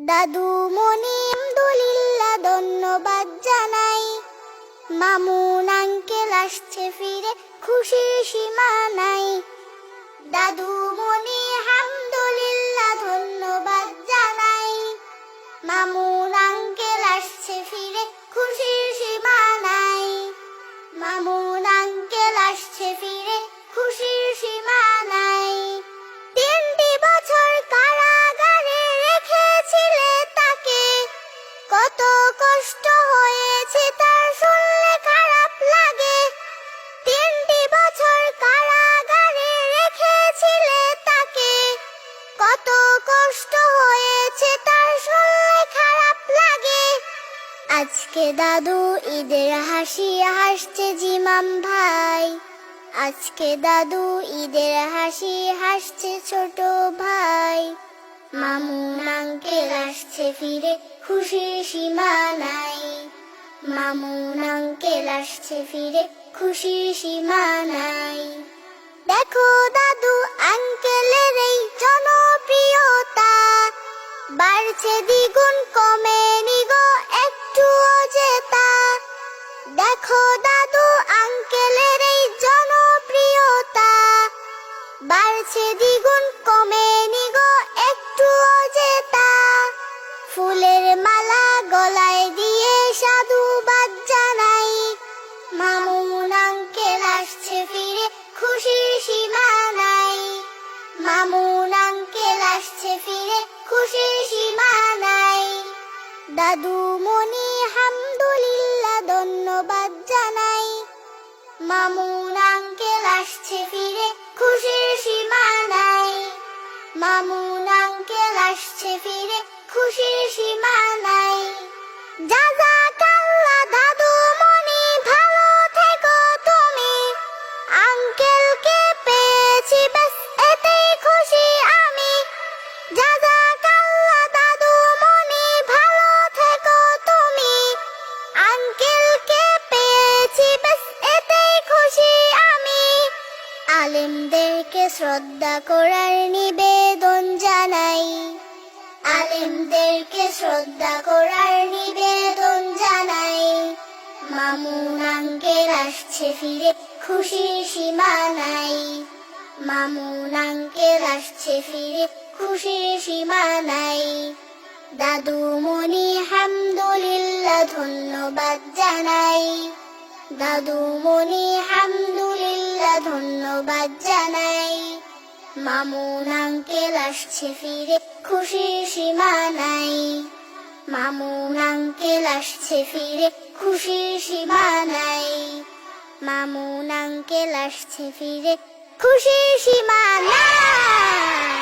দাদু মনি আলহামদুলিল্লাহ ধন্যবাদ জানাই। মামুন আঙ্কেল আসছে ফিরে, খুশির সীমা নাই। দাদু মনি আলহামদুলিল্লাহ ধন্যবাদ জানাই। মামুন আঙ্কেল আসছে ফিরে, খুশির সীমা নাই। মামুন আঙ্কেল আসছে ফিরে, খুশির সীমা নাই। 3টি বছর কারাগারে রেখেছিলে তাকে, কত কষ্ট হয়েছে তার শুনলে খারাপ লাগে। 3টি বছর কারাগারে রেখেছিলে তাকে, কত কষ্ট হয়েছে তার শুনলে খারাপ লাগে। আজকে দাদু ঈদের হাসি হাসছে জিমাম ভাই। আজকে দাদু ঈদের হাসি হাসছে ছোট ভাই। মামুন আঙ্কেল আসছে ফিরে, খুশির সীমা নাই। মামুন আঙ্কেল আসছে ফিরে, খুশির সীমা নাই। দেখো দাদু আঙ্কেলের এই জনপ্রিয়তা, বাড়ছে দ্বিগুণ কমেনি গো একটুও জেতা। দেখো দাদু আঙ্কেলের এই জনপ্রিয়তা, বাড়ছে দ্বিগুণ কমেনি গো একটুও জেতা। ফুলের মালা গলায় দিয়ে সাধুবাদ জানাই। মামুন আঙ্কেল আসছে ফিরে, খুশির সীমা নাই। মামুন আঙ্কেল আসছে ফিরে, খুশির সীমা নাই। দাদু মনি আলহামদুলিল্লাহ ধন্যবাদ জানাই। মামুন আঙ্কেল আসছে ফিরে, খুশির সীমা নাই। মামুন আঙ্কেল আসছে ফিরে, খুশির সীমা নাই। জাযাকাল্লাহ দাদু মনি, ভালো থেকো তুমি। আঙ্কেলকে পেয়েছি ব্যাস এতেই খুশি আমি। জাযাকাল্লাহ দাদু মনি, ভালো থেকো তুমি। আঙ্কেলকে পেয়েছি ব্যাস এতেই খুশি আমি। আলেমদেরকে শ্রদ্ধা করার নিবেদন জানাই। আলেমদেরকে শ্রদ্ধা করার নিবেদন জানাই। মামুন আঙ্কেল আসছে ফিরে, খুশির সীমা নাই। মামুন আঙ্কেল আসছে ফিরে, খুশির সীমা নাই। দাদু মনি আলহামদুলিল্লাহ ধন্যবাদ জানাই। দাদু মনি আলহামদুলিল্লাহ ধন্যবাদ জানাই। মামুন আঙ্কেল আসছে ফিরে, খুশির সীমা নাই। মামুন আঙ্কেল আসছে ফিরে, খুশির সীমা নাই। মামুন আঙ্কেল আসছে ফিরে, খুশির সীমা নাই।